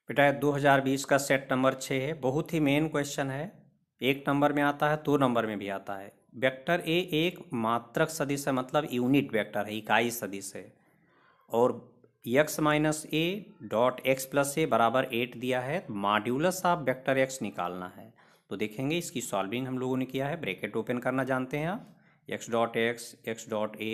बेटा 2020 का set number 6 है। बहुत ही मेन क्वेश्चन है। 1 नंबर में आता है, 2 नंबर में भी आता है। वेक्टर ए एक मात्रक सदिश है, मतलब यूनिट वेक्टर है, इकाई सदिश है। और x minus A dot X plus A बराबर 8 दिया है। मॉड्यूलस ऑफ वेक्टर x निकालना है। तो देखेंगे इसकी सॉल्विंग हम लोगों ने किया है। ब्रैकेट ओपन करना जानते हैं आप। x dot x dot A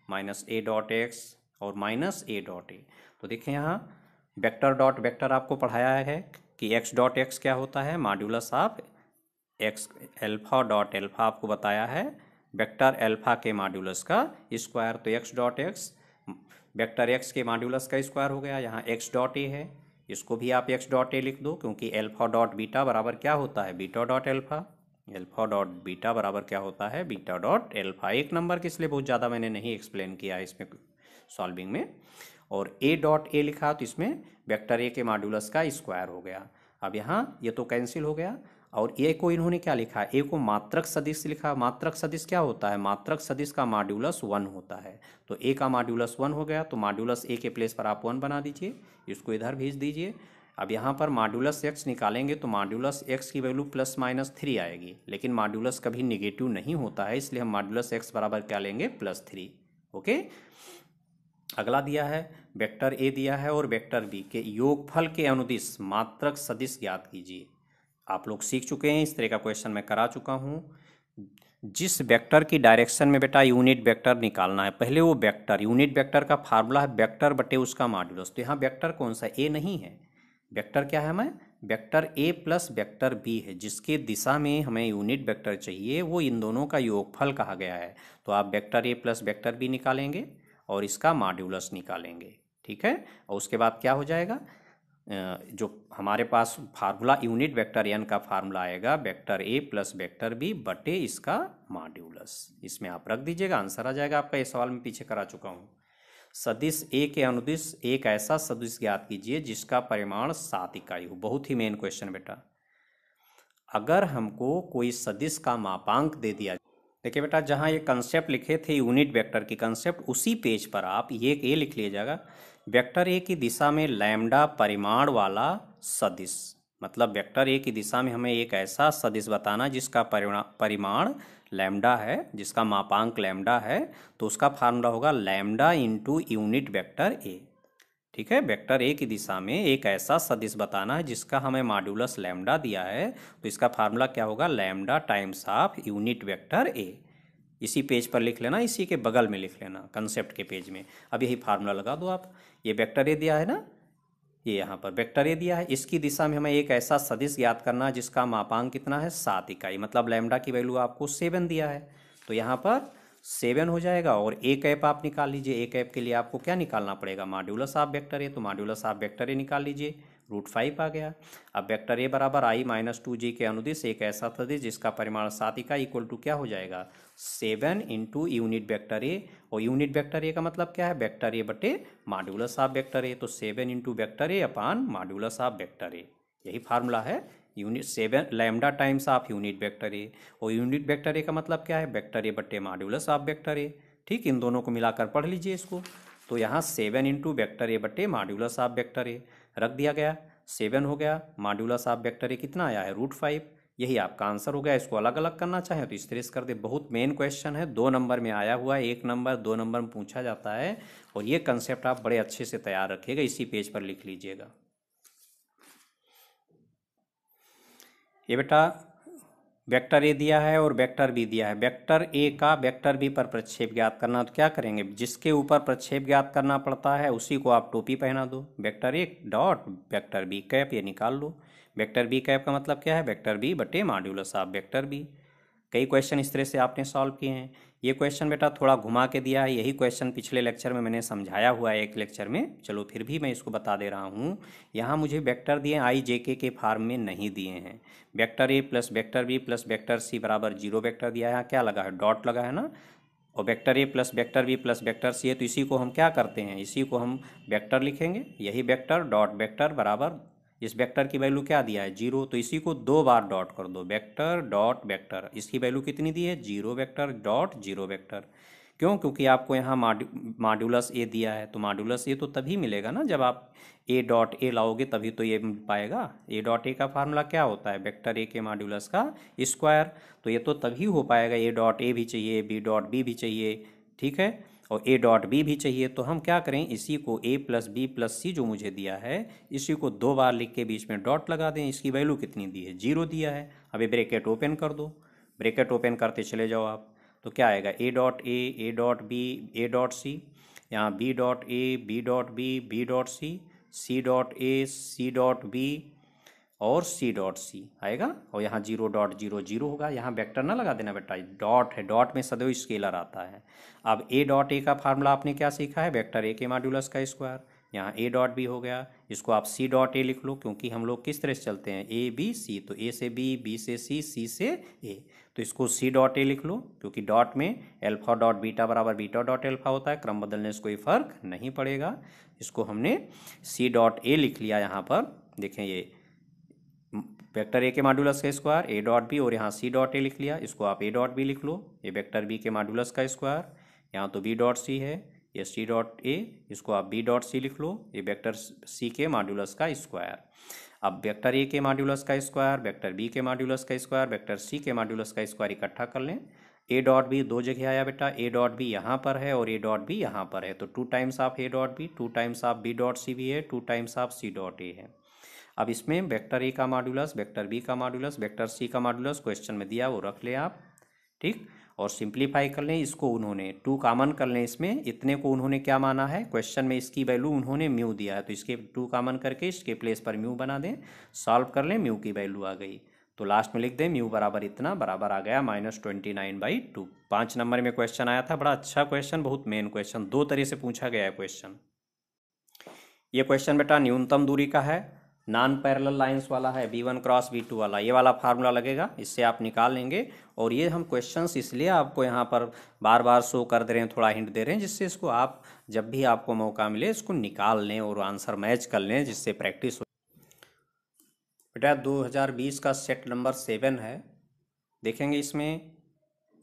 minus A dot x और माइनस ए डॉट ए। तो देखें यहाँ वेक्टर डॉट वेक्टर आपको पढ़ाया है कि x डॉट एक्स क्या होता है, modulus of x. Alpha dot alpha आपको बताया है वेक्टर एल्फा के मॉड्यूलस का स्क्वायर। तो x dot x vector x के मॉड्यूलस का स्क्वायर हो गया। यहाँ x डॉट ए है, इसको भी आप x डॉट ए लिख दो, क्योंकि एल्फा डॉट बीटा बराबर क्या होता है, beta dot alpha. Alpha dot beta बराबर क्या होता है, बीटा डॉट एल्फा। 1 नंबर के इसलिए बहुत ज़्यादा मैंने नहीं एक्सप्लेन किया है इसमें सॉल्विंग में। और ए डॉट ए लिखा तो इसमें वेक्टर ए के मॉड्यूलस का स्क्वायर हो गया। अब यहाँ ये तो कैंसिल हो गया। और ए को इन्होंने क्या लिखा, ए को मात्रक सदिश लिखा। मात्रक सदिश क्या होता है, मात्रक सदिश का मॉड्यूलस 1 होता है। तो ए का मॉड्यूलस 1 हो गया, तो मॉड्यूलस ए के प्लेस पर आप 1 बना दीजिए, इसको इधर भेज दीजिए। अब यहाँ पर मॉड्यूलस एक्स निकालेंगे तो मॉड्यूलस एक्स की वैल्यू +-3 आएगी, लेकिन मॉड्यूलस कभी निगेटिव नहीं होता है, इसलिए हम मॉड्यूलस एक्स बराबर क्या लेंगे, +3। ओके। अगला दिया है वेक्टर ए दिया है और वेक्टर बी के योगफल के अनुदिश मात्रक सदिश ज्ञात कीजिए। आप लोग सीख चुके हैं, इस तरह का क्वेश्चन मैं करा चुका हूँ। जिस वेक्टर की डायरेक्शन में बेटा यूनिट वेक्टर निकालना है, पहले वो वेक्टर, यूनिट वेक्टर का फार्मूला है वेक्टर बटे उसका मॉड्यूलस। तो यहाँ वेक्टर कौन सा, ए नहीं है। वेक्टर क्या है, हमें वेक्टर ए प्लस वेक्टर बी है, जिसके दिशा में हमें यूनिट वेक्टर चाहिए, वो इन दोनों का योगफल कहा गया है। तो आप वेक्टर ए प्लस वेक्टर बी निकालेंगे और इसका मॉड्यूलस निकालेंगे, ठीक है। और उसके बाद क्या हो जाएगा, जो हमारे पास फार्मूला यूनिट वेक्टर एन का फार्मूला आएगा वेक्टर ए प्लस वेक्टर बी बटे इसका मॉड्यूलस। इसमें आप रख दीजिएगा, आंसर आ जाएगा आपका। ये सवाल मैं पीछे करा चुका हूँ। सदिश ए के अनुदिश एक ऐसा सदिश ज्ञात कीजिए जिसका परिमाण 7 इकाई हो। बहुत ही मेन क्वेश्चन बेटा। अगर हमको कोई सदिश का मापांक दे दिया, देखिए बेटा जहाँ ये कंसेप्ट लिखे थे यूनिट वेक्टर की कंसेप्ट, उसी पेज पर आप ये लिख लीजिएगा, वेक्टर ए की दिशा में लैम्डा परिमाण वाला सदिश। मतलब वेक्टर ए की दिशा में हमें एक ऐसा सदिश बताना जिसका परिमाण लैम्डा है, जिसका मापांक लैम्डा है। तो उसका फार्मूला होगा lambda into unit vector A, ठीक है। वेक्टर ए की दिशा में एक ऐसा सदिश बताना है जिसका हमें मॉड्यूलस लैम्डा दिया है। तो इसका फार्मूला क्या होगा, lambda times of unit vector A. इसी पेज पर लिख लेना, इसी के बगल में लिख लेना, कंसेप्ट के पेज में। अब यही फार्मूला लगा दो आप। ये वेक्टर ए दिया है ना, ये यहाँ पर वेक्टर ए दिया है, इसकी दिशा में हमें एक ऐसा सदिश ज्ञात करना है जिसका मापांक कितना है, 7 इकाई। मतलब लैम्डा की वैल्यू आपको 7 दिया है, तो यहाँ पर 7 हो जाएगा। और ए कैप आप निकाल लीजिए। ए कैप के लिए आपको क्या निकालना पड़ेगा, मॉड्यूलस ऑफ वेक्टर ए। तो मॉड्यूलस ऑफ वेक्टर ए निकाल लीजिए, √5 आ गया। अब वेक्टर ए बराबर i-2j के अनुदिश एक ऐसा सदिश जिसका परिमाण 7 इकाई इक्वल टू क्या हो जाएगा, 7 इंटू यूनिट वेक्टर ए। और यूनिट वेक्टर ए का मतलब क्या है, वेक्टर ए बटे मॉड्यूलस ऑफ वेक्टर ए। तो 7 into vector A upon modulus of vector A, यही फार्मूला है unit 7 lambda times of unit vector A. और यूनिट वेक्टर ए का मतलब क्या है, वेक्टर ए बटे मॉड्यूलस ऑफ वेक्टर ए। ठीक, इन दोनों को मिलाकर पढ़ लीजिए इसको। तो यहाँ 7 इंटू वेक्टर ए बटे मॉड्यूलस ऑफ वेक्टर ए रख दिया गया, 7 हो गया। मॉड्यूलस ऑफ वेक्टर ए कितना आया है, √5। यही आपका आंसर हो गया। इसको अलग अलग करना चाहें तो इस तरह से कर दे। बहुत मेन क्वेश्चन है, 2 नंबर में आया हुआ है। 1 नंबर 2 नंबर में पूछा जाता है। और ये कंसेप्ट आप बड़े अच्छे से तैयार रखिएगा, इसी पेज पर लिख लीजिएगा। ये बेटा वेक्टर ए दिया है और वेक्टर बी दिया है। वेक्टर ए का वेक्टर बी पर प्रक्षेप ज्ञात करना, तो क्या करेंगे, जिसके ऊपर प्रक्षेप ज्ञात करना पड़ता है उसी को आप टोपी पहना दो। Vector A dot vector B cap, ये निकाल लो। वेक्टर बी कैप का मतलब क्या है, वेक्टर बी बटे मॉड्यूलस ऑफ वेक्टर बी। कई क्वेश्चन इस तरह से आपने सॉल्व किए हैं। ये क्वेश्चन बेटा थोड़ा घुमा के दिया है, यही क्वेश्चन पिछले लेक्चर में मैंने समझाया हुआ है एक लेक्चर में। चलो फिर भी मैं इसको बता दे रहा हूँ। यहाँ मुझे वेक्टर दिए i-j-k के फॉर्म में नहीं दिए हैं। वेक्टर ए plus vector B plus vector सी बराबर 0 वेक्टर दिया है। यहाँ क्या लगा है, डॉट लगा है ना। और वेक्टर ए plus vector B plus vector C है, तो इसी को हम क्या करते हैं, इसी को हम वेक्टर लिखेंगे। यही वेक्टर डॉट वेक्टर बराबर, इस वेक्टर की वैल्यू क्या दिया है, 0। तो इसी को 2 बार डॉट कर दो, वेक्टर डॉट वेक्टर। इसकी वैल्यू कितनी दी है, 0 वेक्टर डॉट 0 वेक्टर। क्यों? क्योंकि आपको यहाँ मॉड्यूलस ए दिया है, तो मॉड्यूलस ए तो तभी मिलेगा ना जब आप ए डॉट ए लाओगे, तभी तो ये मिल पाएगा। ए डॉट ए का फार्मूला क्या होता है? वेक्टर ए के मॉड्यूलस का स्क्वायर। तो ये तो तभी हो पाएगा। ए डॉट ए भी चाहिए, बी डॉट बी भी चाहिए, ठीक है, और ए डॉट बी भी चाहिए। तो हम क्या करें, इसी को ए प्लस बी प्लस सी जो मुझे दिया है, इसी को 2 बार लिख के बीच में डॉट लगा दें। इसकी वैल्यू कितनी दी है? 0 दिया है। अभी ब्रैकेट ओपन कर दो, ब्रैकेट ओपन करते चले जाओ आप, तो क्या आएगा? A dot B, A dot C, यहाँ B dot A, B dot B dot C dot A, C dot B और सी डॉट सी आएगा। और यहाँ 0 डॉट 0 0 होगा। यहाँ वेक्टर ना लगा देना बेटा, डॉट है, डॉट में सदैव स्केलर आता है। अब ए डॉट ए का फार्मूला आपने क्या सीखा है? वेक्टर ए के मॉड्यूलस का स्क्वायर। यहाँ ए डॉट बी हो गया, इसको आप सी डॉट ए लिख लो, क्योंकि हम लोग किस तरह से चलते हैं? ए बी सी, तो ए से बी से सी से ए, तो इसको सी डॉट ए लिख लो, क्योंकि डॉट में अल्फा डॉट बीटा बराबर बीटा डॉट अल्फा होता है, क्रम बदलने से कोई फर्क नहीं पड़ेगा। इसको हमने सी डॉट ए लिख लिया। यहाँ पर देखें, ये वेक्टर ए के मॉड्यूलस का स्क्वायर ए डॉट बी, और यहाँ सी डॉट ए लिख लिया, इसको आप ए डॉट बी लिख लो। ये वेक्टर बी के मॉड्यूलस का स्क्वायर, यहाँ तो बी डॉट सी है, ये सी डॉट ए, इसको आप बी डॉट सी लिख लो। ये वेक्टर सी के मॉड्यूलस का स्क्वायर। अब वेक्टर ए के मॉड्यूलस का स्क्वायर, वेक्टर बी के मॉड्यूलस का स्क्वायर, वेक्टर सी के मॉड्यूलस का स्क्वायर इकट्ठा कर लें। ए डॉट बी 2 जगह आया बेटा, ए डॉट बी यहाँ पर है और ए डॉट बी यहाँ पर है, तो 2 times of A dot B, 2 times of B dot C भी है, 2 times of C dot A है। अब इसमें वेक्टर ए का मॉड्यूलस, वेक्टर बी का मॉड्यूलस, वेक्टर सी का मॉड्यूलस क्वेश्चन में दिया, वो रख लें आप, ठीक, और सिंप्लीफाई कर लें। इसको उन्होंने 2 कॉमन कर लें, इसमें इतने को उन्होंने क्या माना है? क्वेश्चन में इसकी वैल्यू उन्होंने म्यू दिया है, तो इसके 2 कॉमन करके इसके प्लेस पर म्यू बना दें, सॉल्व कर लें, म्यू की वैल्यू आ गई, तो लास्ट में लिख दें म्यू बराबर इतना, बराबर आ गया -29/2। 5 नंबर में क्वेश्चन आया था, बड़ा अच्छा क्वेश्चन, बहुत मेन क्वेश्चन, 2 तरह से पूछा गया है क्वेश्चन। ये क्वेश्चन बेटा न्यूनतम दूरी का है, नॉन पैरेलल लाइंस वाला है, b1 क्रॉस b2 वाला, ये वाला फार्मूला लगेगा, इससे आप निकाल लेंगे। और ये हम क्वेश्चंस इसलिए आपको यहाँ पर बार बार शो कर दे रहे हैं, थोड़ा हिंट दे रहे हैं, जिससे इसको आप जब भी आपको मौका मिले इसको निकाल लें और आंसर मैच कर लें, जिससे प्रैक्टिस हो। बेटा 2020 का सेट नंबर 7 है। देखेंगे इसमें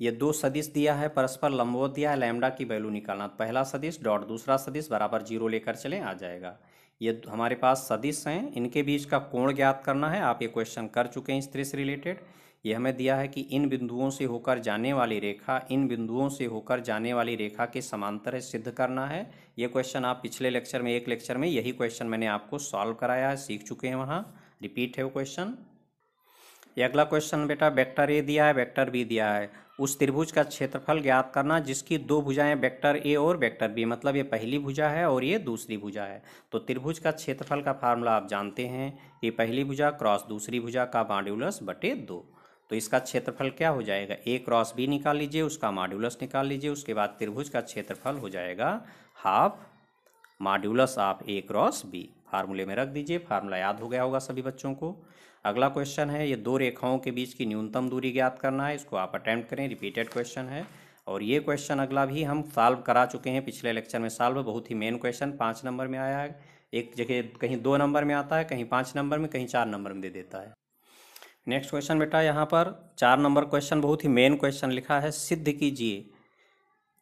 ये 2 सदिश दिया है, परस्पर लंबवत दिया है, लैम्डा की वैल्यू निकालना। पहला सदिश डॉट दूसरा सदिश बराबर 0 लेकर चलें, आ जाएगा। ये हमारे पास सदिश हैं, इनके बीच का कोण ज्ञात करना है। आप ये क्वेश्चन कर चुके हैं इस तरह से रिलेटेड। ये हमें दिया है कि इन बिंदुओं से होकर जाने वाली रेखा, इन बिंदुओं से होकर जाने वाली रेखा के समांतर है, सिद्ध करना है। ये क्वेश्चन आप पिछले लेक्चर में, एक लेक्चर में यही क्वेश्चन मैंने आपको सॉल्व कराया है, सीख चुके हैं, वहाँ रिपीट है वो क्वेश्चन। ये अगला क्वेश्चन बेटा, वेक्टर ए दिया है, वेक्टर बी दिया है, उस त्रिभुज का क्षेत्रफल ज्ञात करना जिसकी 2 भुजाएं वेक्टर ए और वेक्टर बी, मतलब ये पहली भुजा है और ये दूसरी भुजा है। तो त्रिभुज का क्षेत्रफल का फार्मूला आप जानते हैं, ये पहली भुजा क्रॉस दूसरी भुजा का मॉड्यूलस बटे 2। तो इसका क्षेत्रफल क्या हो जाएगा? ए क्रॉस बी निकाल लीजिए, उसका मॉड्यूलस निकाल लीजिए, उसके बाद त्रिभुज का क्षेत्रफल हो जाएगा half modulus of A cross B. फार्मूले में रख दीजिए, फार्मूला याद हो गया होगा सभी बच्चों को। अगला क्वेश्चन है, ये 2 रेखाओं के बीच की न्यूनतम दूरी ज्ञात करना है, इसको आप अटेम्प्ट करें, रिपीटेड क्वेश्चन है। और ये क्वेश्चन अगला भी हम सॉल्व करा चुके हैं पिछले लेक्चर में, सॉल्व, बहुत ही मेन क्वेश्चन, 5 नंबर में आया है। एक जगह कहीं 2 नंबर में आता है, कहीं 5 नंबर में, कहीं 4 नंबर में दे देता है। नेक्स्ट क्वेश्चन बेटा, यहाँ पर 4 नंबर क्वेश्चन, बहुत ही मेन क्वेश्चन लिखा है, सिद्ध कीजिए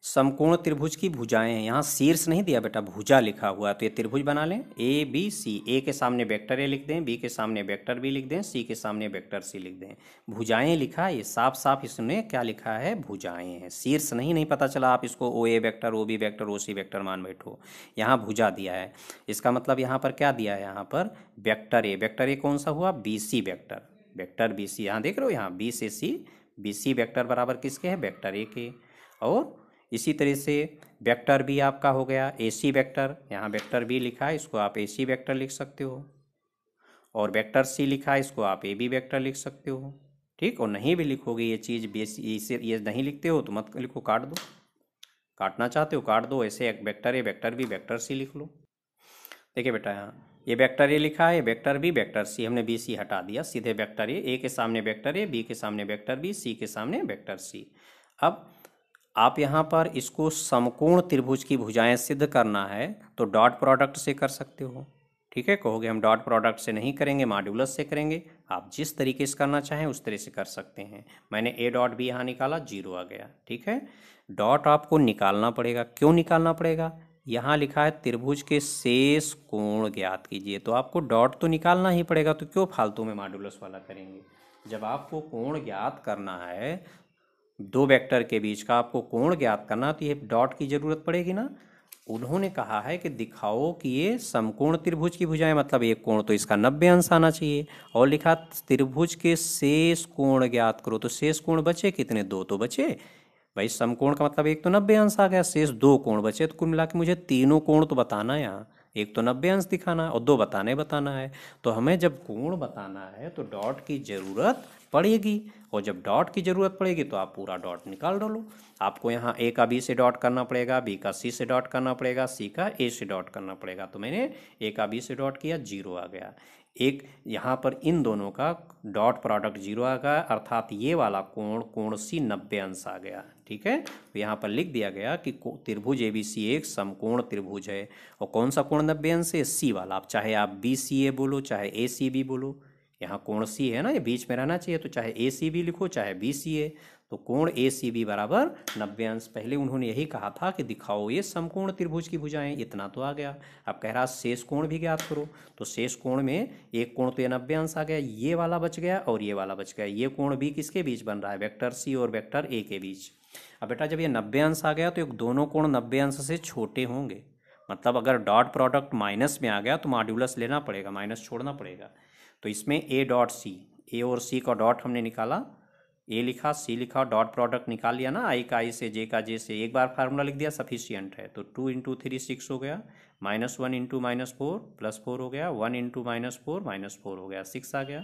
समकोण त्रिभुज की भुजाएं। यहाँ शीर्ष नहीं दिया बेटा, भुजा लिखा हुआ है, तो ये त्रिभुज बना लें, ए बी सी, ए के सामने वेक्टर ए लिख दें, बी के सामने वेक्टर बी लिख दें, सी के सामने वेक्टर सी लिख दें। भुजाएं लिखा है, ये साफ साफ इसने क्या लिखा है? भुजाएं हैं, शीर्ष नहीं पता चला आप इसको ओ ए वेक्टर, ओ बी वेक्टर, ओ सी वेक्टर मान बैठो, यहाँ भुजा दिया है। इसका मतलब यहाँ पर क्या दिया है? यहाँ पर वेक्टर ए, वेक्टर ए कौन सा हुआ? B C vector, vector B C, यहाँ देख रहे हो, यहाँ बी से सी, बी सी वेक्टर बराबर किसके है? वेक्टर ए के। और इसी तरह से वेक्टर बी आपका हो गया ए सी वेक्टर, यहाँ वेक्टर बी लिखा है, इसको आप ए सी वेक्टर लिख सकते हो। और वेक्टर सी लिखा है, इसको आप ए बी वेक्टर लिख सकते हो, ठीक। और नहीं भी लिखोगे ये चीज़, ये नहीं लिखते हो तो मत लिखो, काट दो, काटना चाहते हो काट दो, ऐसे vector A vector B vector C लिख लो। देखिए बेटा, यहाँ ये वेक्टर ए लिखा है, वेक्टर बी वेक्टर सी, हमने बी सी हटा दिया, सीधे वेक्टर ए के सामने वेक्टर ए, बी के सामने वेक्टर बी, सी के सामने वेक्टर सी। अब आप यहाँ पर इसको समकोण त्रिभुज की भुजाएं सिद्ध करना है, तो डॉट प्रोडक्ट से कर सकते हो। ठीक है, कहोगे हम डॉट प्रोडक्ट से नहीं करेंगे, मॉड्यूलस से करेंगे। आप जिस तरीके से करना चाहें उस तरह से कर सकते हैं। मैंने ए डॉट बी यहाँ निकाला, 0 आ गया। ठीक है, डॉट आपको निकालना पड़ेगा। क्यों निकालना पड़ेगा? यहाँ लिखा है त्रिभुज के शेष कोण ज्ञात कीजिए, तो आपको डॉट तो निकालना ही पड़ेगा, तो क्यों फालतू में मॉड्यूलस वाला करेंगे। जब आपको कोण ज्ञात करना है, दो वेक्टर के बीच का आपको कोण ज्ञात करना, तो ये डॉट की जरूरत पड़ेगी ना। उन्होंने कहा है कि दिखाओ कि ये समकोण त्रिभुज की भुजाएं, मतलब एक कोण तो इसका 90 अंश आना चाहिए। और लिखा त्रिभुज के शेष कोण ज्ञात करो, तो शेष कोण बचे कितने? 2 तो बचे भाई। समकोण का मतलब एक तो 90 अंश आ गया, शेष 2 कोण बचे, तो कुल मिला के मुझे तीनों कोण तो बताना है यहाँ। एक तो 90 अंश दिखाना है और 2 बताना है। तो हमें जब कोण बताना है तो डॉट की जरूरत पड़ेगी, और जब डॉट की जरूरत पड़ेगी तो आप पूरा डॉट निकाल डालो। आपको यहाँ ए का बी से डॉट करना पड़ेगा, बी का सी से डॉट करना पड़ेगा, सी का ए से डॉट करना पड़ेगा। तो मैंने ए का बी से डॉट किया, 0 आ गया। एक यहाँ पर इन दोनों का डॉट प्रोडक्ट 0 आ गया, अर्थात ये वाला कोण, कोण सी 90 अंश आ गया। ठीक है, तो यहाँ पर लिख दिया गया कि त्रिभुज एबीसी एक समकोण त्रिभुज है। और कौन सा कोण 90 अंश है? सी वाला। आप चाहे आप बी सी ए बोलो, चाहे ए सी बी बोलो। यहाँ कोण सी है ना, ये बीच में रहना चाहिए, तो चाहे ए सी बी लिखो चाहे बी सी ए। तो कोण ए सी बी बराबर 90 अंश। पहले उन्होंने यही कहा था कि दिखाओ ये समकोण त्रिभुज की भुजाएं, इतना तो आ गया। अब कह रहा शेष कोण भी ज्ञात करो, तो शेष कोण में एक कोण तो ये 90 अंश आ गया, ये वाला बच गया और ये वाला बच गया। ये कोण भी किसके बीच बन रहा है? वेक्टर सी और वेक्टर ए के बीच। अब बेटा जब ये 90 अंश आ गया तो एक दोनों कोण 90 अंश से छोटे होंगे, मतलब अगर डॉट प्रोडक्ट माइनस में आ गया तो मॉड्यूलस लेना पड़ेगा, माइनस छोड़ना पड़ेगा। तो इसमें ए डॉट सी, ए और सी का डॉट हमने निकाला, ए लिखा सी लिखा, डॉट प्रोडक्ट निकाल लिया ना, आई का आई से जे का जे से, एक बार फार्मूला लिख दिया, सफिशियंट है। तो 2 इंटू 3 6 हो गया, -1 इंटू -4 +4 हो गया, 1 इंटू -4 -4 हो गया, 6 आ गया।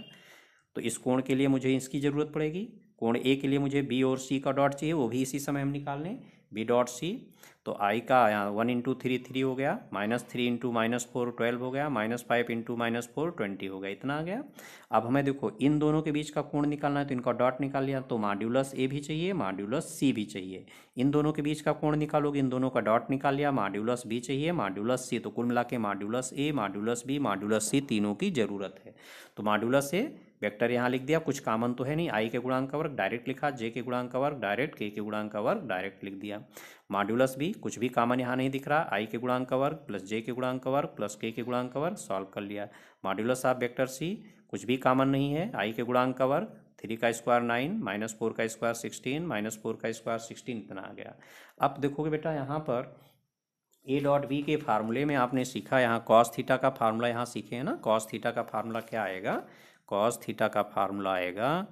तो इस कोण के लिए मुझे इसकी ज़रूरत पड़ेगी। कोण ए के लिए मुझे बी और सी का डॉट चाहिए, वो भी इसी समय हम निकाल लें, बी डॉट सी। तो आई का यहाँ 1 इंटू 3 3 हो गया, -3 इंटू -4 12 हो गया, -5 इंटू -4 20 हो गया, इतना आ गया। अब हमें देखो इन दोनों के बीच का कोण निकालना है, तो इनका डॉट निकाल लिया, तो मॉड्यूलस ए भी चाहिए, मॉड्यूलस सी भी चाहिए। इन दोनों के बीच का कोण निकालोगे, इन दोनों का डॉट निकाल लिया, मॉड्यूलस बी चाहिए, मॉड्यूलस सी। तो कुल मिला के मॉड्यूलस ए, मॉड्यूलस बी, मॉड्यूलस सी तीनों की जरूरत है। तो मॉड्यूलस ए वेक्टर यहाँ लिख दिया, कुछ कॉमन तो है नहीं, आई के गुणांक का वर्ग डायरेक्ट लिखा, जे के गुणांक का वर्ग डायरेक्ट, के गुणांक का वर्ग डायरेक्ट लिख दिया। मॉड्यूलस भी कुछ भी कॉमन यहाँ नहीं दिख रहा, आई के गुणांक का वर्ग प्लस जे के गुणांक का वर्ग प्लस के गुणांक का वर्ग, सॉल्व कर लिया। मॉड्यूलस ऑफ वेक्टर सी कुछ भी कॉमन नहीं है, आई के गुणांक का वर्ग 3 का स्क्वायर 9, -4 का स्क्वायर 16, -4 का स्क्वायर 16, इतना आ गया। अब देखोगे बेटा यहाँ पर ए डॉट बी के फार्मूले में आपने सीखा, यहाँ कॉस थीटा का फार्मूला यहाँ सीखे हैं ना। कॉस थीटा का फार्मूला क्या आएगा? कॉस थीटा का फार्मूला आएगा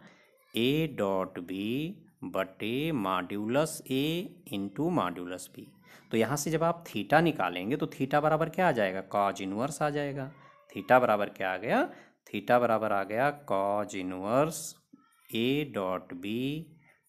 ए डॉट बी बटे modulus A into modulus B. तो यहाँ से जब आप थीटा निकालेंगे तो थीटा बराबर क्या आ जाएगा? कॉज इनवर्स आ जाएगा। थीटा बराबर क्या आ गया? थीटा बराबर आ गया cos inverse A dot B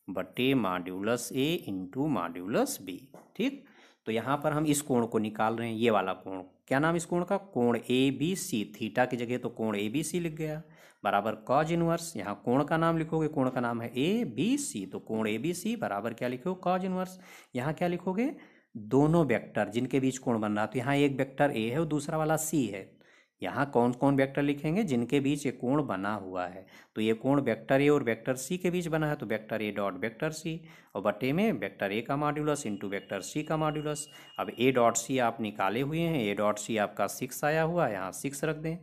बटे modulus A into modulus B. ठीक, तो यहाँ पर हम इस कोण को निकाल रहे हैं, ये वाला कोण। क्या नाम इस कोण का? कोण ए बी सी। थीटा की जगह तो कोण ए बी सी लिख गया, बराबर कॉज इनवर्स। यहाँ कोण का नाम लिखोगे, कोण का नाम है ए बी सी, तो कोण ए बी सी बराबर क्या लिखोगे? Cause inverse. यहाँ क्या लिखोगे? दोनों वेक्टर जिनके बीच कोण बन रहा, तो यहाँ एक वेक्टर ए है और दूसरा वाला सी है। यहाँ कौन कौन वेक्टर लिखेंगे? जिनके बीच ये कोण बना हुआ है। तो ये कोण वेक्टर ए और वेक्टर सी के बीच बना है, तो vector A dot vector C, और बटे में वेक्टर ए का मॉड्यूलस इंटू वेक्टर सी का मॉड्यूलस। अब ए डॉट सी आप निकाले हुए हैं, ए डॉट सी आपका 6 आया हुआ है, यहाँ 6 रख दें,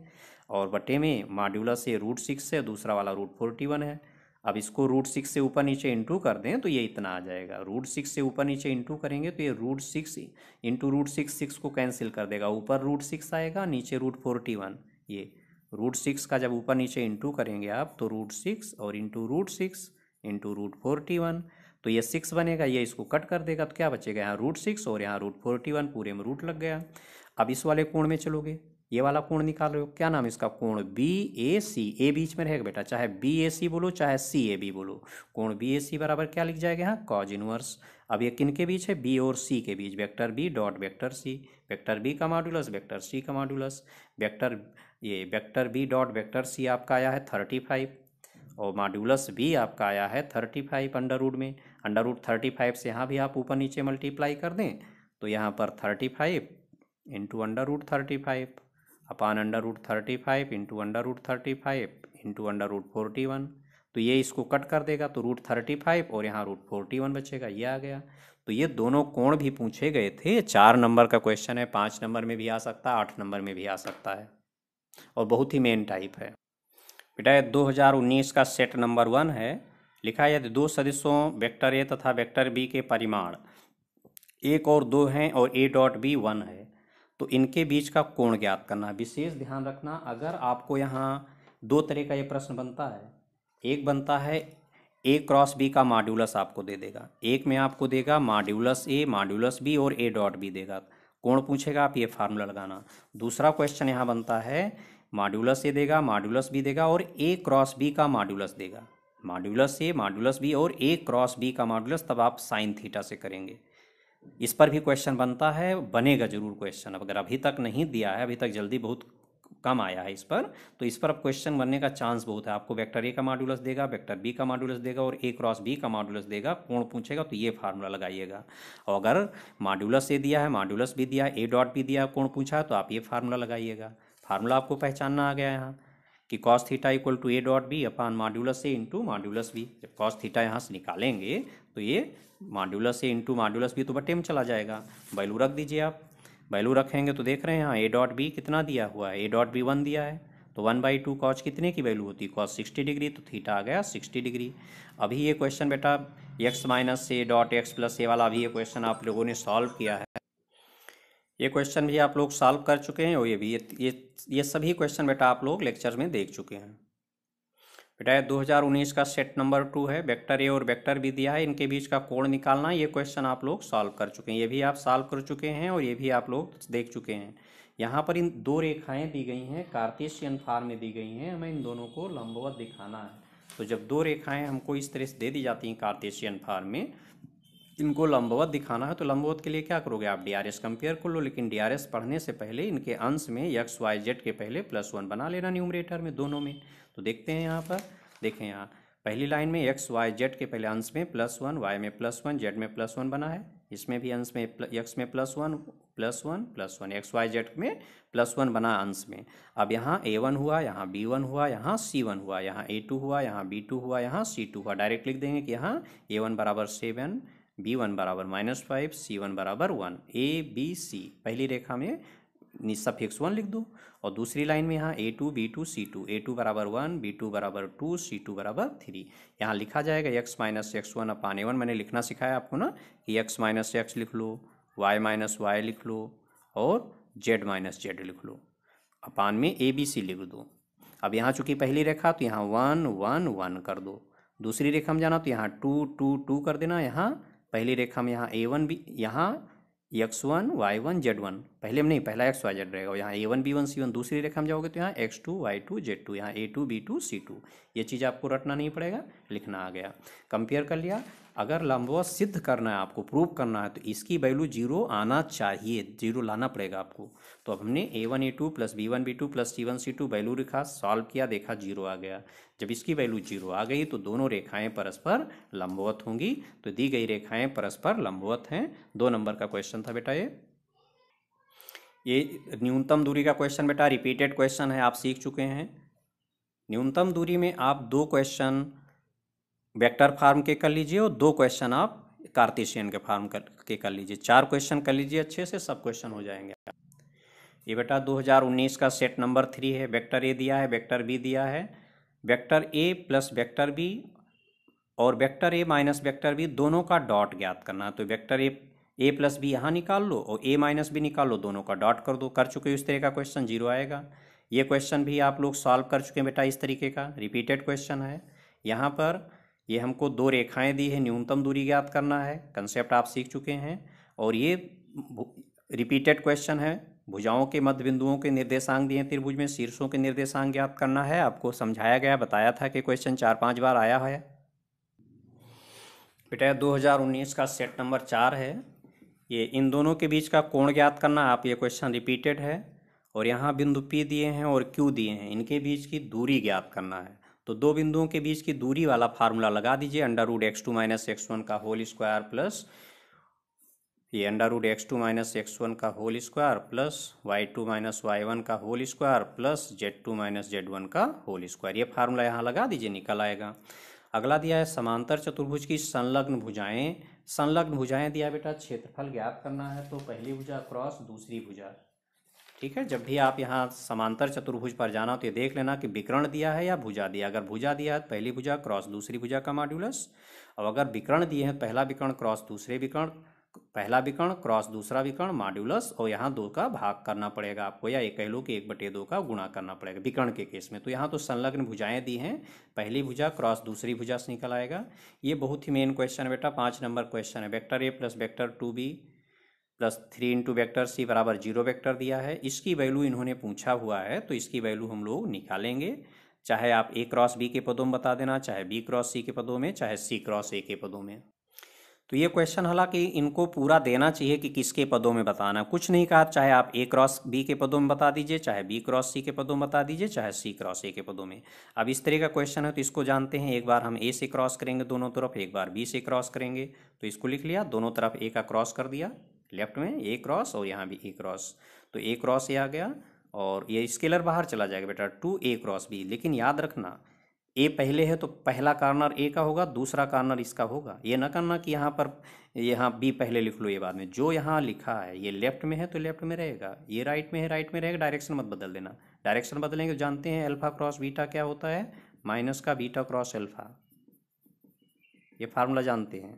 और बटे में मॉड्यूलस ए √6 है, दूसरा वाला √41 है। अब इसको √6 से ऊपर नीचे इंटू कर दें तो ये इतना आ जाएगा। √6 से ऊपर नीचे इंटू करेंगे तो ये √6 इंटू √6 6 को कैंसिल कर देगा, ऊपर √6 आएगा, नीचे √41। ये √6 का जब ऊपर नीचे इंटू करेंगे आप, तो √6 और इंटू √6 इंटू √41, तो ये 6 बनेगा, ये इसको कट कर देगा, तो क्या बचेगा? यहाँ √6 और यहाँ √41, पूरे में रूट लग गया। अब इस वाले कोण में चलोगे, ये वाला कोण निकाल रहे हो, क्या नाम है इसका? कोण बी ए सी। ए बीच में रहेगा बेटा, चाहे बी ए सी बोलो चाहे सी ए बी बोलो। कोण बी ए सी बराबर क्या लिख जाएगा यहाँ? Cause inverse. अब ये किन के बीच है? बी और सी के बीच, vector B dot vector C, vector B का मॉड्यूलस वेक्टर सी का modulus. Vector B dot vector C आपका आया है 35, और मॉड्यूलस बी आपका आया है 35 अंडर में। अंडर से यहाँ भी आप ऊपर नीचे मल्टीप्लाई कर दें, तो यहाँ पर 35 इंटू अंडर √35। अपान √35 इंटू √35 इंटू √41। तो ये इसको कट कर देगा तो √35 और यहाँ √41 बचेगा, ये आ गया। तो ये दोनों कोण भी पूछे गए थे। 4 नंबर का क्वेश्चन है, 5 नंबर में भी आ सकता है, 8 नंबर में भी आ सकता है और बहुत ही मेन टाइप है। बेटा 2019 का सेट नंबर 1 है। लिखा है यदि दो सदिशों वेक्टर ए तथा वेक्टर बी के परिमाण 1 और 2 हैं और a डॉट बी 1 है तो इनके बीच का कोण ज्ञात करना है। विशेष ध्यान रखना, अगर आपको यहाँ दो तरह का ये प्रश्न बनता है। एक बनता है a क्रॉस b का मॉड्यूलस आपको दे देगा, एक में आपको देगा मॉड्यूलस a मॉड्यूलस b और a डॉट b देगा, कोण पूछेगा, आप ये फार्मूला लगाना। दूसरा क्वेश्चन यहाँ बनता है मॉड्यूलस a देगा मॉड्यूलस b देगा और a क्रॉस b का मॉड्यूलस देगा, मॉड्यूलस a मॉड्यूलस b और a क्रॉस b का मॉड्यूलस, तब आप साइन थीटा से करेंगे। इस पर भी क्वेश्चन बनता है, बनेगा जरूर क्वेश्चन। अब अगर अभी तक नहीं दिया है, अभी तक जल्दी बहुत कम आया है इस पर, तो इस पर अब क्वेश्चन बनने का चांस बहुत है। आपको वेक्टर ए का मॉड्यूलस देगा, वेक्टर बी का मॉड्यूलस देगा और ए क्रॉस बी का मॉड्यूलस देगा, कोण पूछेगा तो ये फार्मूला लगाइएगा। और अगर मॉड्यूलस ए दिया है मॉड्यूलस बी दिया है ए डॉट बी दिया कोण पूछा है तो आप ये फार्मूला लगाइएगा। फार्मूला आपको पहचानना आ गया यहाँ कि cos theta equal to A dot B upon modulus A into modulus B. जब कॉस थीटा यहाँ से निकालेंगे तो ये modulus A into modulus B तो बटे में चला जाएगा। वैल्यू रख दीजिए आप, वैल्यू रखेंगे तो देख रहे हैं यहाँ ए डॉट बी कितना दिया हुआ है, ए डॉट बी 1 दिया है तो 1/2 कॉस कितने की वैल्यू होती है, कॉस 60 डिग्री, तो थीटा आ गया 60 डिग्री। अभी ये क्वेश्चन बेटा X minus A dot X plus A वाला अभी ये क्वेश्चन आप लोगों ने सॉल्व किया है। ये क्वेश्चन भी आप लोग सॉल्व कर चुके हैं और ये भी ये सभी क्वेश्चन बेटा आप लोग लेक्चर में देख चुके हैं। बेटा 2019 का सेट नंबर 2 है, वेक्टर ए और वेक्टर बी दिया है, इनके बीच का कोण निकालना। ये क्वेश्चन आप लोग सॉल्व कर चुके हैं, ये भी आप सॉल्व कर चुके हैं और ये भी आप लोग देख चुके हैं। यहाँ पर इन दो रेखाएं दी गई हैं, कार्टेशियन फॉर्म में दी गई हैं, हमें इन दोनों को लंबवत दिखाना है। तो जब दो रेखाएं हमको इस तरह से दे दी जाती हैं कार्टेशियन फॉर्म में, इनको लंबवत दिखाना है तो लंबवत के लिए क्या करोगे आप, DRS कंपेयर कर लो। लेकिन DRS पढ़ने से पहले इनके अंश में x y z के पहले +1 बना लेना न्यूमरेटर में दोनों में। तो देखते हैं यहाँ पर, देखें यहाँ पहली लाइन में x y z के पहले अंश में +1, y में +1, z में +1 बना है, इसमें भी अंश में x में +1 +1 +1, x y z में +1 बना अंश में। अब यहाँ A1 हुआ, यहाँ B1 हुआ, यहाँ C1 हुआ, यहाँ A2 हुआ, यहाँ B2 हुआ, यहाँ C2 हुआ। डायरेक्ट लिख देंगे कि यहाँ A1 बराबर 7, B1 बराबर -5, C1 बराबर 1, A B C पहली रेखा में सफिक्स 1 लिख दो और दूसरी लाइन में यहाँ A2 B2 C2, A2 बराबर 1, B2 बराबर 2, C2 बराबर 3। यहाँ लिखा जाएगा x माइनस x1 अपान A1। मैंने लिखना सिखाया आपको ना कि x माइनस x लिख लो, y माइनस y लिख लो और z माइनस z लिख लो, अपान में ABC लिख दो। अब यहाँ चूंकि पहली रेखा तो यहाँ 1 1 1 कर दो, दूसरी रेखा में जाना तो यहाँ 2 2 2 कर देना। यहाँ पहली रेखा में यहाँ A1 भी, यहाँ x1 y1 z1, पहले में नहीं, पहला x y z रहेगा और यहाँ A1 B1 C1। दूसरी रेखा में जाओगे तो यहाँ x2 y2 z2, यहाँ A2 B2 C2। ये चीज़ आपको रटना नहीं पड़ेगा, लिखना आ गया। कंपेयर कर लिया। अगर लंबवत सिद्ध करना है आपको, प्रूव करना है, तो इसकी वैल्यू 0 आना चाहिए, 0 लाना पड़ेगा आपको। तो अब हमने A1 A2 plus B1 B2 plus C1 C2 value लिखा, सॉल्व किया, देखा 0 आ गया। जब इसकी वैल्यू 0 आ गई तो दोनों रेखाएं परस्पर लंबवत होंगी। तो दी गई रेखाएं परस्पर लंबवत हैं। 2 नंबर का क्वेश्चन था बेटा ये न्यूनतम दूरी का क्वेश्चन बेटा रिपीटेड क्वेश्चन है, आप सीख चुके हैं। न्यूनतम दूरी में आप 2 क्वेश्चन वेक्टर फॉर्म के कर लीजिए और 2 क्वेश्चन आप कार्टेशियन के फॉर्म के कर लीजिए। 4 क्वेश्चन कर लीजिए अच्छे से, सब क्वेश्चन हो जाएंगे। ये बेटा 2019 का सेट नंबर 3 है। वेक्टर ए दिया है, वेक्टर बी दिया है, वेक्टर ए प्लस वेक्टर बी और vector A minus vector B दोनों का डॉट ज्ञात करना है। तो वेक्टर ए प्लस बी यहाँ निकाल लो और ए माइनस बी निकाल लो, दोनों का डॉट कर दो। कर चुके हो इस तरह का क्वेश्चन, 0 आएगा। ये क्वेश्चन भी आप लोग सॉल्व कर चुके हैं बेटा, इस तरीके का रिपीटेड क्वेश्चन है। यहाँ पर ये हमको 2 रेखाएं दी है, न्यूनतम दूरी ज्ञात करना है, कंसेप्ट आप सीख चुके हैं। और ये रिपीटेड क्वेश्चन है, भुजाओं के मध्य बिंदुओं के निर्देशांक दिए, त्रिभुज में शीर्षों के निर्देशांक ज्ञात करना है। आपको समझाया गया, बताया था कि क्वेश्चन 4-5 बार आया है बेटा। 2019 का सेट नंबर 4 है। ये इन दोनों के बीच का कोण ज्ञात करना, आप ये क्वेश्चन रिपीटेड है। और यहाँ बिंदु P दिए हैं और Q दिए हैं, इनके बीच की दूरी ज्ञात करना है। तो 2 बिंदुओं के बीच की दूरी वाला फार्मूला लगा दीजिए, √x2 - x1 का होल स्क्वायर प्लस ये under root x2 minus x1 का whole square plus y2 minus y1 का whole square plus z2 minus z1 का होल स्क्वायर। ये फार्मूला यहाँ लगा दीजिए, निकल आएगा। अगला दिया है समांतर चतुर्भुज की संलग्न भुजाएं। संलग्न भुजाएं दिया बेटा, क्षेत्रफल ज्ञात करना है तो पहली भुजा क्रॉस दूसरी भुजा। ठीक है, जब भी आप यहाँ समांतर चतुर्भुज पर जाना तो ये देख लेना कि विकर्ण दिया है या भुजा दिया। अगर भुजा दिया है तो पहली भुजा क्रॉस दूसरी भुजा का मॉड्यूलस, और अगर विकर्ण दिए हैं पहला विकर्ण क्रॉस दूसरे विकर्ण, पहला विकर्ण क्रॉस दूसरा विकर्ण मॉड्यूलस, और यहाँ 2 का भाग करना पड़ेगा आपको, या ये कह लो कि 1/2 का गुणा करना पड़ेगा विकर्ण के केस में। तो यहाँ तो संलग्न भुजाएं दी हैं, पहली भुजा क्रॉस दूसरी भुजा से निकल आएगा। ये बहुत ही मेन क्वेश्चन है बेटा, 5 नंबर क्वेश्चन है। वेक्टर ए plus vector 2b plus 3 into vector सी बराबर 0 वेक्टर दिया है। इसकी वैल्यू इन्होंने पूछा हुआ है तो इसकी वैल्यू हम लोग निकालेंगे, चाहे आप ए क्रॉस बी के पदों में बता देना, चाहे बी क्रॉस सी के पदों में, चाहे सी क्रॉस ए के पदों में। तो ये क्वेश्चन हालांकि इनको पूरा देना चाहिए कि किसके पदों में बताना, कुछ नहीं कहा, चाहे आप ए क्रॉस बी के पदों में बता दीजिए, चाहे बी क्रॉस सी के पदों में बता दीजिए, चाहे सी क्रॉस ए के पदों में। अब इस तरह का क्वेश्चन है तो इसको जानते हैं, एक बार हम ए से क्रॉस करेंगे दोनों तरफ, एक बार बी से क्रॉस करेंगे। तो इसको लिख लिया, दोनों तरफ ए का क्रॉस कर दिया, लेफ्ट में ए क्रॉस और यहाँ भी ए क्रॉस, तो ए क्रॉस ए आ गया, और ये स्केलर बाहर चला जाएगा बेटा 2a क्रॉस बी। लेकिन याद रखना ए पहले है तो पहला कार्नर ए का होगा, दूसरा कार्नर इसका होगा। ये ना करना कि यहाँ बी पहले लिख लो, ये बाद में। जो यहाँ लिखा है ये लेफ्ट में है तो लेफ्ट में रहेगा, ये राइट में है राइट में रहेगा, डायरेक्शन मत बदल देना। डायरेक्शन बदलेंगे, जानते हैं अल्फा क्रॉस बीटा क्या होता है, माइनस का बीटा क्रॉस अल्फा, ये फार्मूला जानते हैं।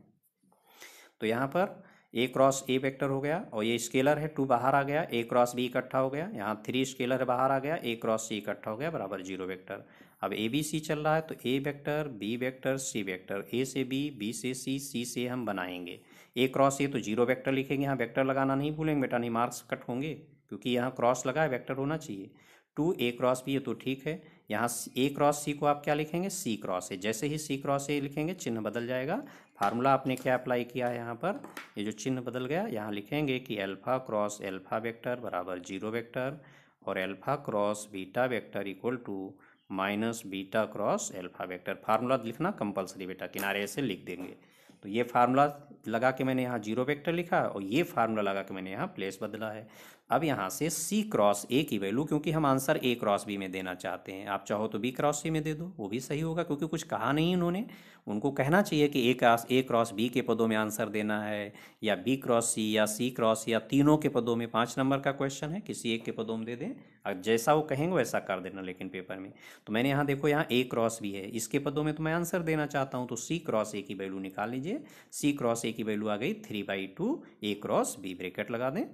तो यहाँ पर ए क्रॉस ए वेक्टर हो गया, और ये स्केलर है 2 बाहर आ गया, ए क्रॉस बी इकट्ठा हो गया, यहाँ 3 स्केलर है बाहर आ गया, ए क्रॉस सी इकट्ठा हो गया बराबर 0 वेक्टर। अब ए बी सी चल रहा है तो A vector B vector C vector, A से बी से सी से हम बनाएंगे। ए क्रॉस ए तो 0 वेक्टर लिखेंगे, यहाँ वेक्टर लगाना नहीं भूलेंगे बेटा, नहीं मार्क्स कट होंगे, क्योंकि यहाँ क्रॉस लगा है, वेक्टर होना चाहिए। 2a क्रॉस बी है तो ठीक है, यहाँ ए क्रॉस सी को आप क्या लिखेंगे, सी क्रॉस ए। जैसे ही सी क्रॉस ए लिखेंगे चिन्ह बदल जाएगा। फार्मूला आपने क्या अप्लाई किया है, यहाँ पर ये जो चिन्ह बदल गया, यहाँ लिखेंगे कि अल्फा क्रॉस अल्फा वेक्टर बराबर 0 वेक्टर, और alpha cross beta vector equal to minus beta cross alpha vector. Formula लिखना कंपलसरी बेटा, किनारे से लिख देंगे। तो ये फार्मूला लगा के मैंने यहाँ 0 वेक्टर लिखा, और ये फार्मूला लगा के मैंने यहाँ प्लेस बदला है। अब यहाँ से सी क्रॉस ए की वैल्यू, क्योंकि हम आंसर ए क्रॉस बी में देना चाहते हैं, आप चाहो तो बी क्रॉस सी में दे दो, वो भी सही होगा, क्योंकि कुछ कहा नहीं उन्होंने। उनको कहना चाहिए कि ए क्रॉस बी के पदों में आंसर देना है, या बी क्रॉस सी, या सी क्रॉस, या तीनों के पदों में। 5 नंबर का क्वेश्चन है, किसी एक के पदों में दे दें, अब जैसा वो कहेंगे वैसा कर देना लेकिन पेपर में। तो मैंने यहाँ देखो, यहाँ ए क्रॉस बी है, इसके पदों में तो मैं आंसर देना चाहता हूँ, तो सी क्रॉस ए की वैल्यू निकाल लीजिए। सी क्रॉस ए की वैल्यू आ गई 3/2 ए क्रॉस बी, ब्रैकेट लगा दें।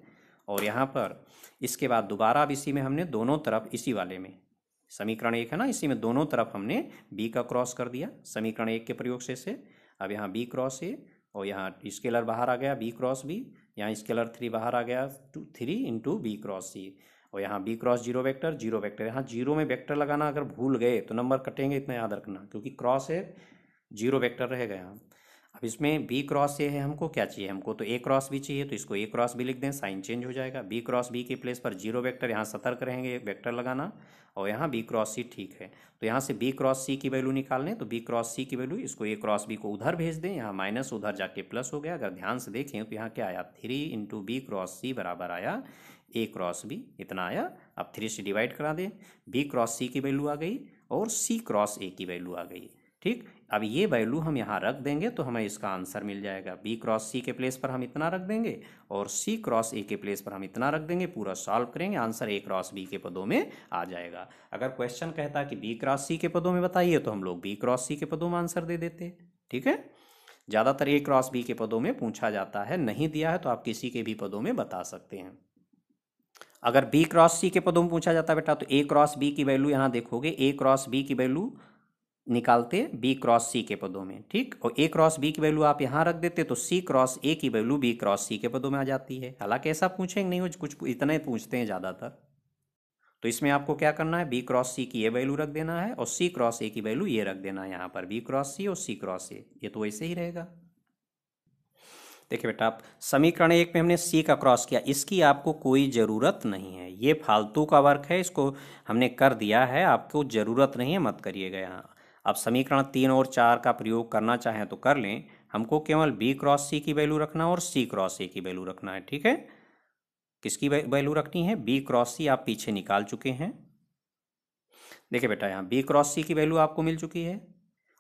और यहाँ पर इसके बाद दोबारा अब इसी में हमने दोनों तरफ, इसी वाले में समीकरण 1 है ना, इसी में दोनों तरफ हमने b का क्रॉस कर दिया समीकरण 1 के प्रयोग से। अब यहाँ b क्रॉस ए, और यहाँ स्केलर बाहर आ गया b क्रॉस b, यहाँ स्केलर 3 बाहर आ गया 3 इंटू बी क्रॉस सी, और यहाँ b क्रॉस 0 वेक्टर 0 वेक्टर। यहाँ 0 में वेक्टर लगाना अगर भूल गए तो नंबर कटेंगे, इतना याद रखना, क्योंकि क्रॉस है 0 वेक्टर रहेगा यहाँ। अब इसमें बी क्रॉस ए है, हमको क्या चाहिए, हमको तो ए क्रॉस बी चाहिए, तो इसको ए क्रॉस बी लिख दें, साइन चेंज हो जाएगा। बी क्रॉस बी के प्लेस पर 0 वेक्टर, यहाँ सतर्क रहेंगे वेक्टर लगाना, और यहाँ बी क्रॉस सी, ठीक है। तो यहाँ से बी क्रॉस सी की वैल्यू निकाल लें, तो बी क्रॉस सी की वैल्यू, इसको ए क्रॉस बी को उधर भेज दें, यहाँ माइनस उधर जाके प्लस हो गया। अगर ध्यान से देखें तो यहाँ क्या आया, 3 इंटू बी क्रॉस सी बराबर आया ए क्रॉस बी, इतना आया। अब 3 से डिवाइड करा दें, बी क्रॉस सी की वैल्यू आ गई और सी क्रॉस ए की वैल्यू आ गई, ठीक। अब ये वैल्यू हम यहाँ रख देंगे तो हमें इसका आंसर मिल जाएगा। बी क्रॉस सी के प्लेस पर हम इतना रख देंगे, और सी क्रॉस ए के प्लेस पर हम इतना रख देंगे, पूरा सॉल्व करेंगे, आंसर ए क्रॉस बी के पदों में आ जाएगा। अगर क्वेश्चन कहता कि बी क्रॉस सी के पदों में बताइए तो हम लोग बी क्रॉस सी के पदों में आंसर दे देते, ठीक है। ज़्यादातर ए क्रॉस बी के पदों में पूछा जाता है, नहीं दिया है तो आप किसी के भी पदों में बता सकते हैं। अगर बी क्रॉस सी के पदों में पूछा जाता है बेटा, तो ए क्रॉस बी की वैल्यू यहाँ देखोगे, ए क्रॉस बी की वैल्यू निकालते बी क्रॉस सी के पदों में, ठीक। और ए क्रॉस बी की वैल्यू आप यहाँ रख देते तो सी क्रॉस ए की वैल्यू बी क्रॉस सी के पदों में आ जाती है। हालांकि ऐसा पूछेंगे नहीं, वो कुछ इतने पूछते हैं ज़्यादातर। तो इसमें आपको क्या करना है, बी क्रॉस सी की ये वैल्यू रख देना है, और सी क्रॉस ए की वैल्यू ये रख देना है यहाँ पर, बी क्रॉस सी और सी क्रॉस ए, ये तो वैसे ही रहेगा। देखिए बेटा, आप समीकरण 1 में हमने सी का क्रॉस किया, इसकी आपको कोई ज़रूरत नहीं है, ये फालतू का वर्क है, इसको हमने कर दिया है, आपको ज़रूरत नहीं है, मत करिएगा यहाँ। अब समीकरण 3 और 4 का प्रयोग करना चाहें तो कर लें। हमको केवल बी क्रॉस सी की वैल्यू रखना है और सी क्रॉस ए की वैल्यू रखना है। ठीक है, किसकी वैल्यू रखनी है? बी क्रॉस सी आप पीछे निकाल चुके हैं। देखिए बेटा, यहाँ बी क्रॉस सी की वैल्यू आपको मिल चुकी है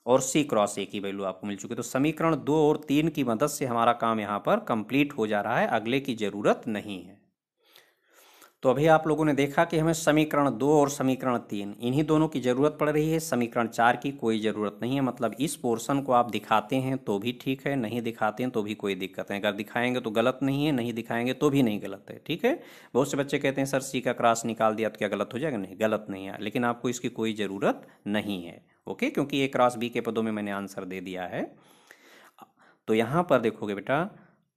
और सी क्रॉस ए की वैल्यू आपको मिल चुकी है। तो समीकरण 2 और 3 की मदद से हमारा काम यहाँ पर कंप्लीट हो जा रहा है, अगले की जरूरत नहीं है। तो अभी आप लोगों ने देखा कि हमें समीकरण 2 और समीकरण 3 इन्हीं दोनों की जरूरत पड़ रही है, समीकरण 4 की कोई ज़रूरत नहीं है। मतलब इस पोर्शन को आप दिखाते हैं तो भी ठीक है, नहीं दिखाते हैं तो भी कोई दिक्कत है। अगर दिखाएंगे तो गलत नहीं है, नहीं दिखाएंगे तो भी नहीं गलत है। ठीक है, बहुत से बच्चे कहते हैं सर सी का क्रॉस निकाल दिया तो क्या गलत हो जाएगा? नहीं, गलत नहीं है, लेकिन आपको इसकी कोई ज़रूरत नहीं है। ओके, क्योंकि ए क्रॉस बी के पदों में मैंने आंसर दे दिया है। तो यहाँ पर देखोगे बेटा,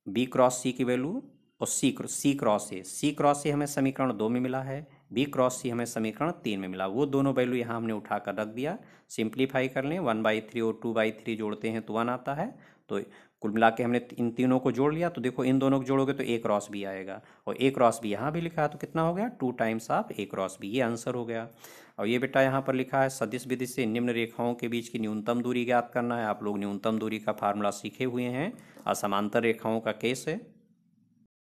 बी क्रॉस सी की वैल्यू और सी क्रॉस ए हमें समीकरण 2 में मिला है, बी क्रॉस सी हमें समीकरण 3 में मिला। वो दोनों वैल्यू यहाँ हमने उठाकर रख दिया। सिंप्लीफाई कर लें, 1/3 और 2/3 जोड़ते हैं तो 1 आता है। तो कुल मिला के हमने इन तीनों को जोड़ लिया। तो देखो, इन दोनों को जोड़ोगे तो ए क्रॉस बी आएगा, और ए क्रॉस बी यहाँ भी लिखा है तो कितना हो गया? 2 times of A cross b, ये आंसर हो गया। और ये बेटा यहाँ पर लिखा है सदिश विधि से निम्न रेखाओं के बीच की न्यूनतम दूरी ज्ञात करना है। आप लोग न्यूनतम दूरी का फार्मूला सीखे हुए हैं, असमांतर रेखाओं का केस है।